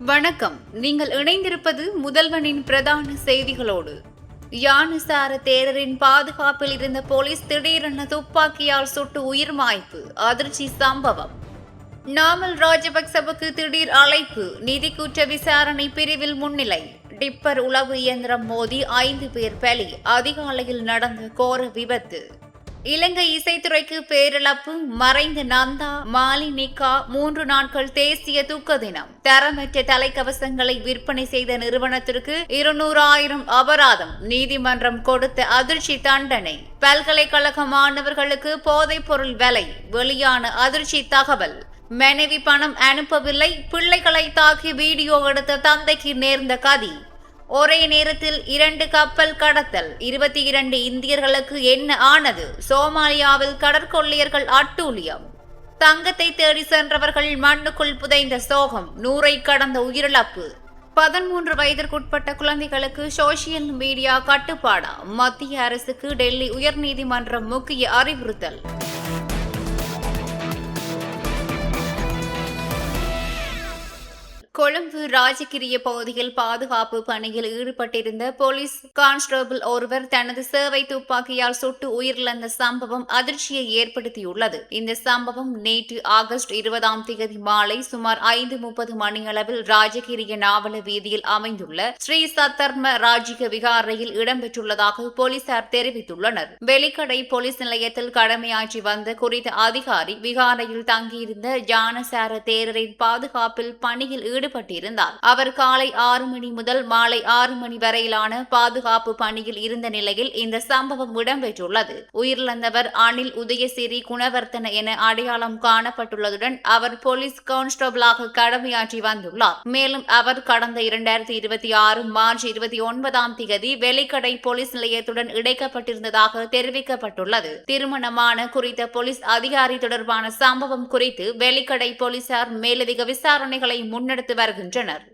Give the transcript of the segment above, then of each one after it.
வணக்கம். நீங்கள் இணைந்திருப்பது முதல்வனின் பிரதான செய்திகளோடு. யானுசார தேரரின் பாதுகாப்பில் இருந்த போலீஸ் திடீரென துப்பாக்கியால் சுட்டு உயிர் மாய்ப்பு. அதிர்ச்சி சம்பவம். நாமல் ராஜபக்சவுக்கு திடீர் அழைப்பு. நிதி குற்ற விசாரணை பிரிவில் முன்னிலை. டிப்பர் உளவு இயந்திரம் மோதி 5 பேர் பலி. அதிகாலையில் நடந்த கோர விபத்து. இலங்கை இசைத்துறைக்கு பேரிழப்பு. மறைந்த நந்தா மாலினிகா 3 நாட்கள் தேசிய துக்க தினம். தரமற்ற தலைக்கவசங்களை விற்பனை செய்த நிறுவனத்திற்கு 200,000 அபராதம். நீதிமன்றம் கொடுத்த அதிர்ச்சி தண்டனை. பல்கலைக்கழக மாணவர்களுக்கு போதைப் பொருள் விலை. வெளியான அதிர்ச்சி தகவல். மனைவி பணம் அனுப்பவில்லை. பிள்ளைகளை தாக்கி வீடியோ எடுத்த தந்தைக்கு நேர்ந்த கதி. ஒரே நேரத்தில் 2 கப்பல் கடத்தல். 22 இந்தியர்களுக்கு என்ன ஆனது? சோமாலியாவில் கடற்கொள்ளையர்கள் அட்டூழியம். தங்கத்தை தேடி சென்றவர்கள் மண்ணுக்குள் புதைந்த சோகம். 100 கடந்த உயிரிழப்பு. 13 வயதிற்குட்பட்ட குழந்தைகளுக்கு சோசியல் மீடியா கட்டுப்பாடா? மத்திய அரசுக்கு டெல்லி உயர்நீதிமன்றம் முக்கிய அறிவுறுத்தல். கொழும்பு ராஜகிரிய பகுதியில் பாதுகாப்பு பணியில் ஈடுபட்டிருந்த போலீஸ் கான்ஸ்டபிள் ஒருவர் தனது சேவை துப்பாக்கியால் சுட்டு உயிரிழந்த சம்பவம் அதிர்ச்சியை ஏற்படுத்தியுள்ளது. இந்த சம்பவம் நேற்று ஆகஸ்ட் 20 மாலை சுமார் 5:30 மணியளவில் ராஜகிரிய நாவல வீதியில் அமைந்துள்ள ஸ்ரீ சத்தர்ம ராஜிக விகாரையில் இடம்பெற்றுள்ளதாக போலீசார் தெரிவித்துள்ளனர். வெலிக்கடை போலீஸ் நிலையத்தில் கடமையாற்றி வந்த குறித்த அதிகாரி விகாரையில் தங்கியிருந்த யானசார தேரரின் பாதுகாப்பில் பணியில் ஈடுபட்டிருந்தார். அவர் காலை 6 மணி முதல் மாலை 6 மணி வரையிலான பாதுகாப்பு பணியில் இருந்த நிலையில் இந்த சம்பவம் இடம்பெற்றுள்ளது. உயிரிழந்தவர் அனில் உதயசிறி குணவர்த்தன என அடையாளம் காணப்பட்டுள்ளதுடன் அவர் போலீஸ் கான்ஸ்டபிளாக கடமையாற்றி வந்துள்ளார். மேலும் அவர் கடந்த 2026 மார்ச் 29 வெலிக்கடை போலீஸ் நிலையத்துடன் இணைக்கப்பட்டிருந்ததாக தெரிவிக்கப்பட்டுள்ளது. திருமணமான குறித்த போலீஸ் அதிகாரி தொடர்பான சம்பவம் குறித்து வெலிக்கடை போலீசார் மேலதிக விசாரணைகளை முன்னெடுத்து வருகின்றனர்.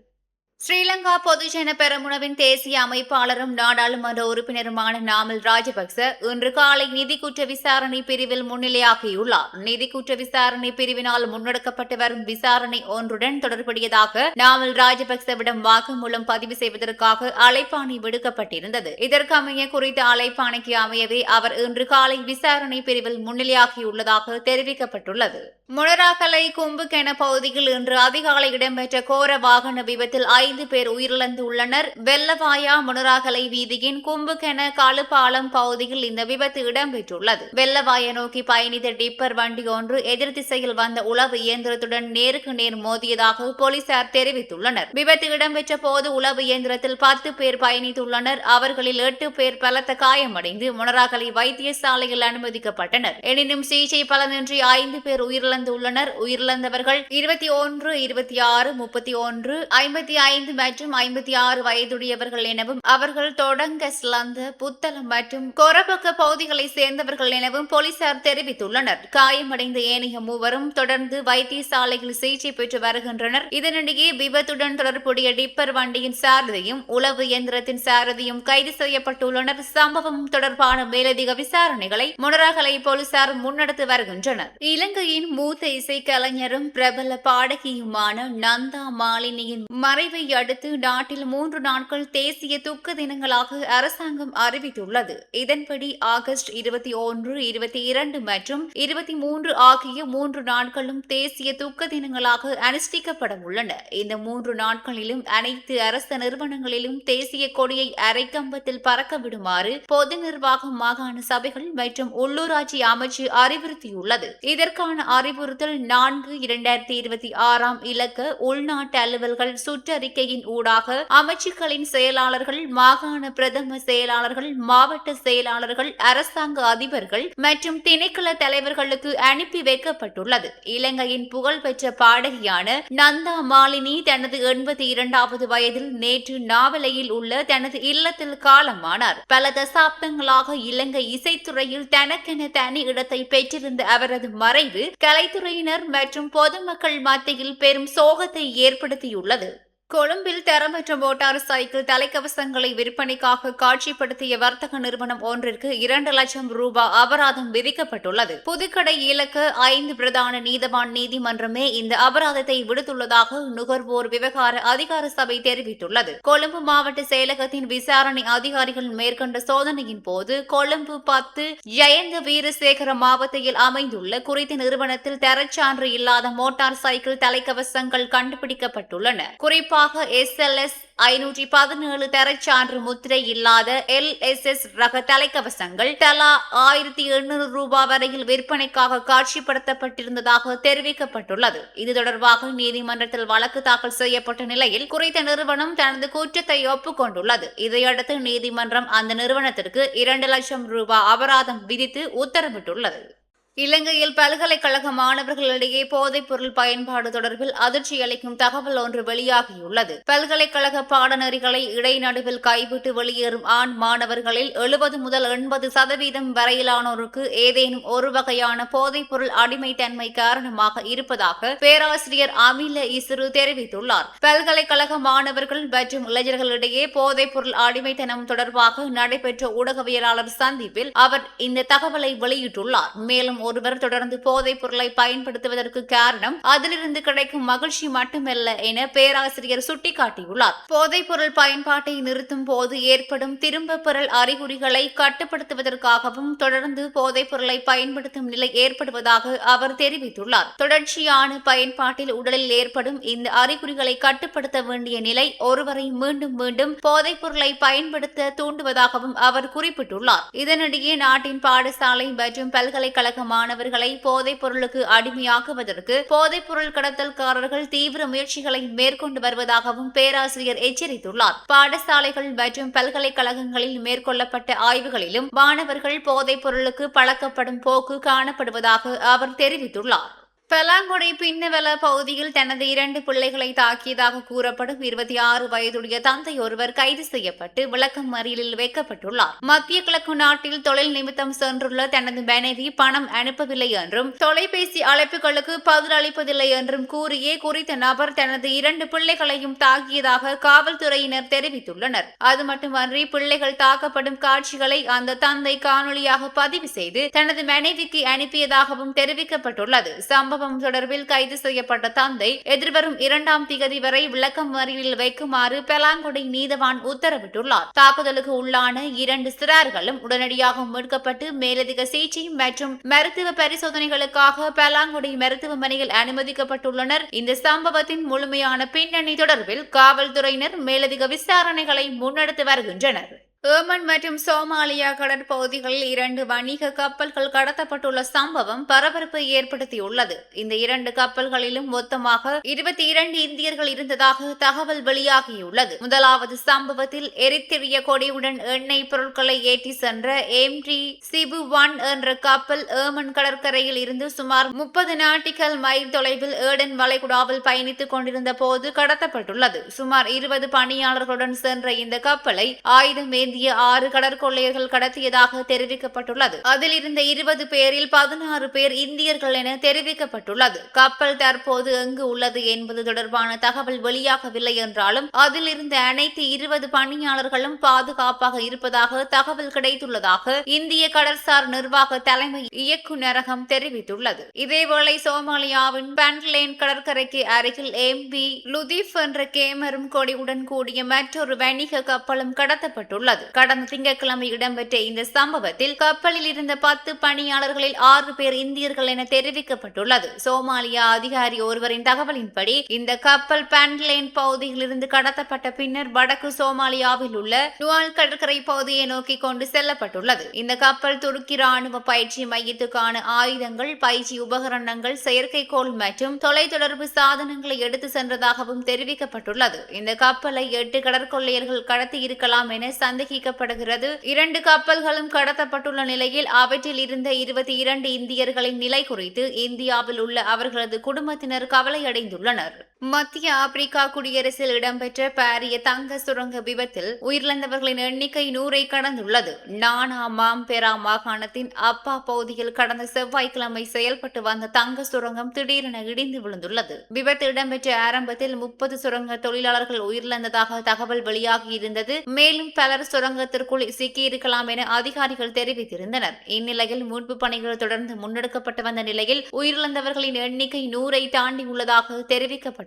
ஸ்ரீலங்கா பொதுஜன பெரமுனவின் தேசிய அமைப்பாளரும் நாடாளுமன்ற உறுப்பினருமான நாமல் ராஜபக்ச இன்று காலை நிதி குற்ற விசாரணை பிரிவில் முன்னிலையாகியுள்ளார். நிதி குற்ற விசாரணை பிரிவினால் முன்னெடுக்கப்பட்டு வரும் விசாரணை ஒன்றுடன் தொடர்புடையதாக நாமல் ராஜபக்சவிடம் வாக்குமூலம் பதிவு செய்வதற்காக அழைப்பாணை விடுக்கப்பட்டிருந்தது. இதற்கமைய குறித்த அழைப்பாணைக்கு அமையவே அவர் இன்று காலை விசாரணை பிரிவில் முன்னிலையாகியுள்ளதாக தெரிவிக்கப்பட்டுள்ளது. மொனராகலை கும்புகென பகுதியில் இன்று அதிகாலை இடம்பெற்ற கோர வாகன விபத்தில் 5 பேர் உயிரிழந்துள்ளனர். வெள்ளவாயா மொனராகலை வீதியின் கும்புகென காலுப்பாலம் பகுதியில் இந்த விபத்து இடம்பெற்றுள்ளது. வெள்ளவாயா நோக்கி பயணித்த டிப்பர் வண்டி ஒன்று எதிர் திசையில் வந்த உளவு இயந்திரத்துடன் நேருக்கு நேர் மோதியதாக போலீசார் தெரிவித்துள்ளனர். விபத்து இடம்பெற்ற போது உளவு இயந்திரத்தில் 10 பேர் பயணித்துள்ளனர். அவர்களில் 8 பேர் பலத்த காயமடைந்து மொனராகலை வைத்தியசாலையில் அனுமதிக்கப்பட்டனர். எனினும் சிகிச்சை பலனின்றி 5 பேர் உயிரிழந்துள்ளனர். உயிரிழந்தவர்கள் 21, 26, 31, 55 மற்றும் 56 வயதுடையவர்கள் எனவும் அவர்கள் தொடங்க ஸ்லந்த புத்தளம் மற்றும் கொரபக்க பகுதிகளை சேர்ந்தவர்கள் எனவும் போலீசார் தெரிவித்துள்ளனர். காயமடைந்த ஏனைய மூவரும் தொடர்ந்து வைத்தியசாலையில் சிகிச்சை பெற்று வருகின்றனர். இதனிடையே விபத்துடன் தொடர்புடைய டிப்பர் வண்டியின் சாரதியும் உளவு இயந்திரத்தின் சாரதியும் கைது செய்யப்பட்டுள்ளனர். சம்பவம் தொடர்பான மேலதிக விசாரணைகளை மொனராகலை போலீசார் முன்னெடுத்து வருகின்றனர். இலங்கையின் மூத்த இசைக்கலைஞரும் பிரபல பாடகியுமான நந்தா மாலினியின் மறைவை அடுத்து நாட்டில் 3 நாட்கள் தேசிய துக்க தினங்களாக அரசாங்கம் அறிவித்துள்ளது. இதன்படி ஆகஸ்ட் 21, 22 மற்றும் 23 ஆகிய 3 நாட்களும் தேசிய துக்க தினங்களாக அனுஷ்டிக்கப்பட உள்ளன. இந்த 3 நாட்களிலும் அனைத்து அரசு நிறுவனங்களிலும் தேசிய கொடியை அரைக்கம்பத்தில் பறக்க விடுமாறு பொது நிர்வாகம் மாகாண சபைகள் மற்றும் உள்ளூராட்சி அமைச்சு அறிவுறுத்தியுள்ளது. இதற்கான அறிவுறுத்தல் 4/2026 இலக்க உள்நாட்டு அலுவல்கள் சுற்றறிக்கையின் ஊடாக அமைச்சுக்களின் செயலாளர்கள், மாகாண பிரதம செயலாளர்கள், மாவட்ட செயலாளர்கள், அரசாங்க அதிபர்கள் மற்றும் திணைக்கள தலைவர்களுக்கு அனுப்பி வைக்கப்பட்டுள்ளது. இலங்கையின் புகழ்பெற்ற பாடகியான நந்தா மாலினி தனது 82வது வயதில் நேற்று நாவலையில் உள்ள தனது இல்லத்தில் காலமானார். பல தசாப்தங்களாக இலங்கை இசைத்துறையில் தனக்கென தனி இடத்தை பெற்றிருந்த அவரது மறைவு கலைத்துறையினர் மற்றும் பொதுமக்கள் மத்தியில் பெரும் சோகத்தை ஏற்படுத்தியுள்ளது. கொழும்பில் தரமற்ற மோட்டார் சைக்கிள் தலைக்கவசங்களை விற்பனைக்காக காட்சிப்படுத்திய வர்த்தக நிறுவனம் ஒன்றிற்கு 2 லட்சம் ரூபாய் அபராதம் விதிக்கப்பட்டுள்ளது. புதுக்கடை இலக்க 5 பிரதான நீதவான் நீதிமன்றமே இந்த அபராதத்தை விடுத்துள்ளதாக நுகர்வோர் விவகார அதிகார சபை தெரிவித்துள்ளது. கொழும்பு மாவட்ட செயலகத்தின் விசாரணை அதிகாரிகள் மேற்கொண்ட சோதனையின் போது கொழும்பு 10 ஜயந்த வீரசேகர மாவட்டத்தில் அமைந்துள்ள குறித்த நிறுவனத்தில் தரச்சான்று இல்லாத மோட்டார் சைக்கிள் தலைக்கவசங்கள் கண்டுபிடிக்கப்பட்டுள்ளன. குறிப்பாக SLS 517 தரச்சான்று முத்திரை இல்லாத LSS ரக தலைக்கவசங்கள் தலா 1800 ரூபாய் வரையில் விற்பனைக்காக காட்சிப்படுத்தப்பட்டிருந்ததாக தெரிவிக்கப்பட்டுள்ளது. இது தொடர்பாக நீதிமன்றத்தில் வழக்கு தாக்கல் செய்யப்பட்ட நிலையில் குறித்த நிறுவனம் தனது குற்றத்தை ஒப்புக்கொண்டுள்ளது. இதையடுத்து நீதிமன்றம் அந்த நிறுவனத்திற்கு 2 லட்சம் ரூபாய் அபராதம் விதித்து உத்தரவிட்டுள்ளது. இலங்கையில் பல்கலைக்கழக மாணவர்களிடையே போதைப் பொருள் பயன்பாடு தொடர்பில் அதிர்ச்சியளிக்கும் தகவல் ஒன்று வெளியாகியுள்ளது. பல்கலைக்கழக பாடநெறிகளை இடைநடுவில் கைவிட்டு வெளியேறும் ஆண் மாணவர்களில் 70 முதல் 80% வரையிலானோருக்கு ஏதேனும் ஒரு வகையான போதைப் பொருள் அடிமைத்தன்மை காரணமாக இருப்பதாக பேராசிரியர் அமில இசுரு தெரிவித்துள்ளார். பல்கலைக்கழக மாணவர்கள் மற்றும் இளைஞர்களிடையே போதைப் பொருள் அடிமைத்தனம் தொடர்பாக நடைபெற்ற ஊடகவியலாளர் சந்திப்பில் அவர் இந்த தகவலை வெளியிட்டுள்ளார். மேலும் ஒருவர் தொடர்ந்து போதைப் பொருளை பயன்படுத்துவதற்கு காரணம் அதிலிருந்து கிடைக்கும் மகிழ்ச்சி மட்டுமல்ல என பேராசிரியர் சுட்டிக்காட்டியுள்ளார். போதைப் பொருள் பயன்பாட்டை நிறுத்தும் போது ஏற்படும் திரும்ப பெறல் அறிகுறிகளை கட்டுப்படுத்துவதற்காகவும் தொடர்ந்து போதைப் பொருளை பயன்படுத்தும் நிலை ஏற்படுவதாக அவர் தெரிவித்துள்ளார். தொடர்ச்சியான பயன்பாட்டில் உடலில் ஏற்படும் இந்த அறிகுறிகளை கட்டுப்படுத்த வேண்டிய நிலை ஒருவரை மீண்டும் மீண்டும் போதைப் பொருளை பயன்படுத்த தூண்டுவதாகவும் அவர் குறிப்பிட்டுள்ளார். இதனிடையே நாட்டின் பாடசாலை மற்றும் பல்கலைக்கழக மாணவர்களை போதைப் பொருளுக்கு அடிமையாக்குவதற்கு போதைப் பொருள் கடத்தல்காரர்கள் தீவிர முயற்சிகளை மேற்கொண்டு வருவதாகவும் பேராசிரியர் எச்சரித்துள்ளார். பாடசாலைகள் மற்றும் பல்கலைக்கழகங்களில் மேற்கொள்ளப்பட்ட ஆய்வுகளிலும் மாணவர்கள் போதைப் பொருளுக்கு பழக்கப்படும் போக்கு காணப்படுவதாக அவர் தெரிவித்துள்ளார். பலாங்குடி பின்னவெல பகுதியில் தனது 2 பிள்ளைகளை தாக்கியதாக கூறப்படும் 26 வயதுடைய தந்தை ஒருவர் கைது செய்யப்பட்டு விளக்கம் மறியலில் வைக்கப்பட்டுள்ளார். மத்திய கிழக்கு நாட்டில் தொழில் நிமித்தம் சென்றுள்ள தனது மனைவி பணம் அனுப்பவில்லை என்றும் தொலைபேசி அழைப்புகளுக்கு பதிலளிப்பதில்லை என்றும் கூறியே குறித்த நபர் தனது 2 பிள்ளைகளையும் தாக்கியதாக காவல்துறையினர் தெரிவித்துள்ளனர். அது மட்டுமன்றி பிள்ளைகள் தாக்கப்படும் காட்சிகளை அந்த தந்தை காணொலியாக பதிவு செய்து தனது மனைவிக்கு அனுப்பியதாகவும் தெரிவிக்கப்பட்டுள்ளது. சம்பவம் தொடர்பில் கைது செய்யப்பட்ட தந்தை எதிர்வரும் 2ஆம் திகதி வரை விளக்கம் மறியலில் வைக்குமாறு பலாங்குடி நீதவான் உத்தரவிட்டுள்ளார். தாக்குதலுக்கு உள்ளான 2 சிறார்களும் உடனடியாக மீட்கப்பட்டு மேலதிக சிகிச்சை மற்றும் மருத்துவ பரிசோதனைகளுக்காக பலாங்குடி மருத்துவமனையில் அனுமதிக்கப்பட்டுள்ளனர். இந்த சம்பவத்தின் முழுமையான பின்னணி தொடர்பில் காவல்துறையினர் மேலதிக விசாரணைகளை முன்னெடுத்து வருகின்றனர். ஏமன் மற்றும் சோமாலியா கடற்பகுதிகளில் 2 வணிக கப்பல்கள் கடத்தப்பட்டுள்ள சம்பவம் பரபரப்பை ஏற்படுத்தியுள்ளது. இந்த 2 கப்பல்களிலும் மொத்தமாக 22 இந்தியர்கள் இருந்ததாக தகவல் வெளியாகியுள்ளது. முதலாவது சம்பவத்தில் எரித்திரிய கொடியுடன் எண்ணெய் பொருட்களை ஏற்றி சென்ற MT Sibu-1 என்ற கப்பல் ஏமன் கடற்கரையில் இருந்து சுமார் 30 நாட்டிக்கல் மைல் தொலைவில் ஏடன் வளைகுடாவில் பயணித்துக் கொண்டிருந்த போது கடத்தப்பட்டுள்ளது. சுமார் 20 பணியாளர்களுடன் சென்ற இந்த கப்பலை ஆயுதம் 6 கடற்கொள்ளையர்கள் கடத்தியதாக தெரிவிக்கப்பட்டுள்ளது. அதில் இருந்த 20 பேரில் 16 பேர் இந்தியர்கள் என தெரிவிக்கப்பட்டுள்ளது. கப்பல் தற்போது எங்கு உள்ளது என்பது தொடர்பான தகவல் வெளியாகவில்லை என்றாலும் அதில் இருந்த அனைத்து 20 பணியாளர்களும் பாதுகாப்பாக இருப்பதாக தகவல் கிடைத்துள்ளதாக இந்திய கடற்சார் நிர்வாக தலைமை இயக்குநரகம் தெரிவித்துள்ளது. இதேவேளை சோமாலியாவின் பண்ட்லேன் கடற்கரைக்கு அருகில் MV லுதீப் என்ற கேமரும் கொடியுடன் கூடிய மற்றொரு வணிக கப்பலும் கடத்தப்பட்டுள்ளது. கடந்த திங்கட்கிழமை இடம்பெற்ற இந்த சம்பவத்தில் கப்பலில் இருந்த 10 பணியாளர்களில் 6 பேர் இந்தியர்கள் என தெரிவிக்கப்பட்டுள்ளது. சோமாலியா அதிகாரி ஒருவரின் தகவலின்படி இந்த கப்பல் பண்ட்லேன் பகுதியில் இருந்து கடத்தப்பட்ட பின்னர் வடக்கு சோமாலியாவில் உள்ள நுவால் கடற்கரை பகுதியை நோக்கி கொண்டு செல்லப்பட்டுள்ளது. இந்த கப்பல் துருக்கி ராணுவ பயிற்சி மையத்துக்கான ஆயுதங்கள், பயிற்சி உபகரணங்கள், செயற்கைக்கோள் மற்றும் தொலைத்தொடர்பு சாதனங்களை எடுத்து சென்றதாகவும் தெரிவிக்கப்பட்டுள்ளது. இந்த கப்பலை 8 கடற்கொள்ளையர்கள் கடத்தி இருக்கலாம் என சந்தேக சந்தேகிக்கப்படுகிறது. 2 கப்பல்களும் கடத்தப்பட்டுள்ள நிலையில் அவற்றில் இருந்த 22 இந்தியர்களின் நிலை குறித்து இந்தியாவில் உள்ள அவர்களது குடும்பத்தினர் கவலையடைந்துள்ளனர். மத்திய ஆப்பிரிக்கா குடியரசில் இடம்பெற்ற பாரிய தங்க சுரங்க விபத்தில் உயிரிழந்தவர்களின் எண்ணிக்கை 100ஐ கடந்துள்ளது. நானா மாம்பெரா மாகாணத்தின் அப்பா பகுதியில் கடந்த செவ்வாய்க்கிழமை செயல்பட்டு வந்த தங்க சுரங்கம் திடீரென இடிந்து விழுந்துள்ளது. விபத்து இடம்பெற்ற ஆரம்பத்தில் 30 சுரங்க தொழிலாளர்கள் உயிரிழந்ததாக தகவல் வெளியாகியிருந்தது. மேலும் பலர் சுரங்கத்திற்குள் சிக்கியிருக்கலாம் என அதிகாரிகள் தெரிவித்திருந்தனர். இந்நிலையில் மீட்பு பணிகள் தொடர்ந்து முன்னெடுக்கப்பட்டு வந்த நிலையில் உயிரிழந்தவர்களின் எண்ணிக்கை 100ஐ தாண்டியுள்ளதாக தெரிவிக்கப்பட்டது.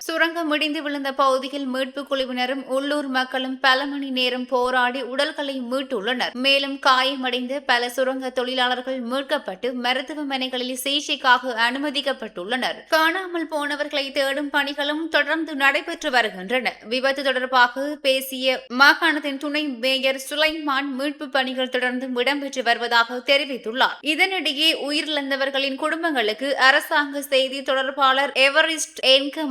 சுரங்கம் இடிந்து விழுந்த பகுதியில் மீட்பு குழுவினரும் உள்ளூர் மக்களும் பல மணி நேரம் போராடி உடல்களை மீட்டுள்ளனர். மேலும் காயமடைந்த பல சுரங்க தொழிலாளர்கள் மீட்கப்பட்டு மருத்துவமனைகளில் சிகிச்சைக்காக அனுமதிக்கப்பட்டுள்ளனர். காணாமல் போனவர்களை தேடும் பணிகளும் தொடர்ந்து நடைபெற்று வருகின்றன. விபத்து தொடர்பாக பேசிய மாகாணத்தின் துணை மேயர் சுலைமான் மீட்பு பணிகள் தொடர்ந்து இடம்பெற்று வருவதாக தெரிவித்துள்ளார். இதனிடையே உயிரிழந்தவர்களின் குடும்பங்களுக்கு அரசாங்க செய்தி தொடர்பாளர் எவரிஸ்ட்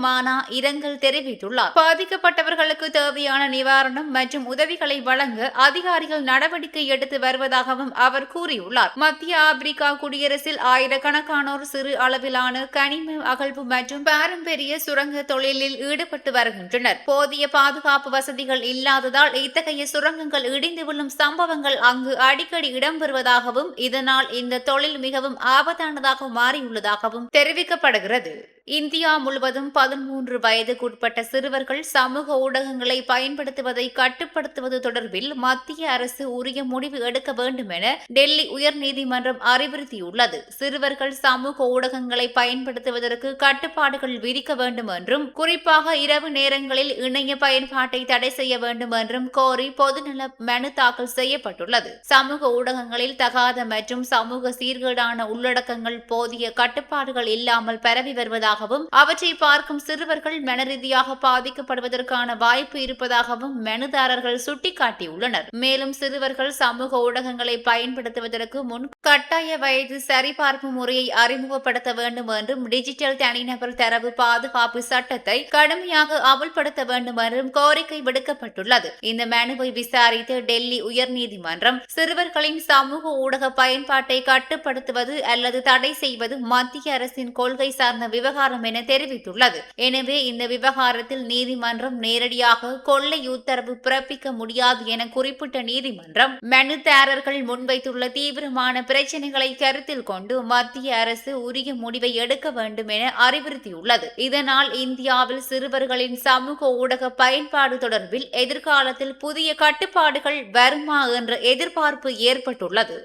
மானா இரங்கல் தெரிவித்துள்ளார். பாதிக்கப்பட்டவர்களுக்கு தேவையான நிவாரணம் மற்றும் உதவிகளை வழங்க அதிகாரிகள் நடவடிக்கை எடுத்து வருவதாகவும் அவர் கூறியுள்ளார். மத்திய ஆப்பிரிக்கா குடியரசில் ஆயிரக்கணக்கானோர் சிறு அளவிலான கனிம அகழ்வு மற்றும் பாரம்பரிய சுரங்க தொழிலில் ஈடுபட்டு வருகின்றனர். போதிய பாதுகாப்பு வசதிகள் இல்லாததால் இத்தகைய சுரங்கங்கள் இடிந்து விழும் சம்பவங்கள் அங்கு அடிக்கடி இடம்பெறுவதாகவும் இதனால் இந்த தொழில் மிகவும் ஆபத்தானதாக மாறியுள்ளதாகவும் தெரிவிக்கப்படுகிறது. இந்தியா முழுவதும் 13 வயதுக்குட்பட்ட சிறுவர்கள் சமூக ஊடகங்களை பயன்படுத்துவதை கட்டுப்படுத்துவது தொடர்பில் மத்திய அரசு உரிய முடிவு எடுக்க வேண்டும் என டெல்லி உயர்நீதிமன்றம் அறிவுறுத்தியுள்ளது. சிறுவர்கள் சமூக ஊடகங்களை பயன்படுத்துவதற்கு கட்டுப்பாடுகள் விதிக்க வேண்டும் என்றும் குறிப்பாக இரவு நேரங்களில் இணைய பயன்பாட்டை தடை செய்ய வேண்டும் என்றும் கோரி பொதுநல மனு தாக்கல் செய்யப்பட்டுள்ளது. சமூக ஊடகங்களில் தகாத மற்றும் சமூக சீர்கேடான உள்ளடக்கங்கள் போதிய கட்டுப்பாடுகள் இல்லாமல் பரவி வருவதாக அவற்றை பார்க்கும் சிறுவர்கள் மனரீதியாக பாதிக்கப்படுவதற்கான வாய்ப்பு இருப்பதாகவும் மனுதாரர்கள் சுட்டிக்காட்டியுள்ளனர். மேலும் சிறுவர்கள் சமூக ஊடகங்களை பயன்படுத்துவதற்கு முன் கட்டாய வயது சரிபார்ப்பு முறையை அறிமுகப்படுத்த வேண்டும் என்றும் டிஜிட்டல் தனிநபர் தரவு பாதுகாப்பு சட்டத்தை கடுமையாக அமல்படுத்த வேண்டும் என்றும் கோரிக்கை விடுக்கப்பட்டுள்ளது. இந்த மனுவை விசாரித்த டெல்லி உயர்நீதிமன்றம் சிறுவர்களின் சமூக ஊடக பயன்பாட்டை கட்டுப்படுத்துவது அல்லது தடை செய்வது மத்திய அரசின் கொள்கை சார்ந்த விவகாரம் என தெரிவித்துள்ளது. எனவே இந்த விவகாரத்தில் நீதிமன்றம் நேரடியாக கொள்ளை உத்தரவு பிறப்பிக்க முடியாது என குறிப்பிட்ட நீதிமன்றம் மனுதாரர்கள் முன்வைத்துள்ள தீவிரமான பிரச்சினைகளை கருத்தில் கொண்டு மத்திய அரசு உரிய முடிவை எடுக்க வேண்டும் என அறிவுறுத்தியுள்ளது. இதனால் இந்தியாவில் சிறுவர்களின் சமூக ஊடக பயன்பாடு தொடர்பில் எதிர்காலத்தில் புதிய கட்டுப்பாடுகள் வருமா என்ற எதிர்பார்ப்பு ஏற்பட்டுள்ளது.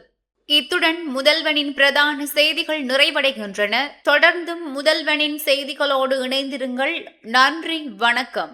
இத்துடன் முதல்வனின் பிரதான செய்திகள் நிறைவடைகின்றன. தொடர்ந்தும் முதல்வனின் செய்திகளோடு இணைந்திருங்கள். நன்றி, வணக்கம்.